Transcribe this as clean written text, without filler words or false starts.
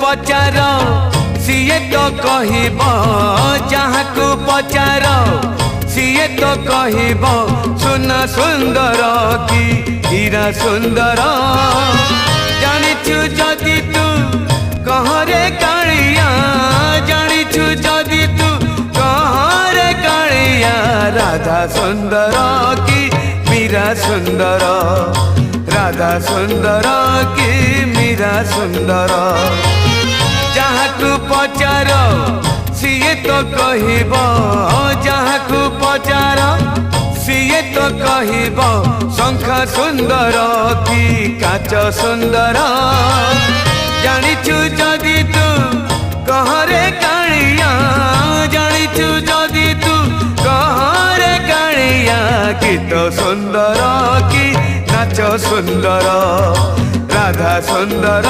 पचार CA तो कहब जहाँ को पचार सीए तो कहब सुना सुंदर कि हीरा सुंदर जानिछु जदि तू कहरे कालिया जानिछु जदि तू कहरे कालिया राधा सुंदर कि मीरा सुंदर राधा सुंदर कि मीरा सुंदर जहाँ को पचार सीए तो कहब जहाँ को पचार सीए तो कहब शंख सुंदर कि काच सुंदर जानिछु जदि तू कहरे कालिया जानिछु जदि तू कहरे कालिया गीत सुंदर कि नाच सुंदर राधा सुंदर।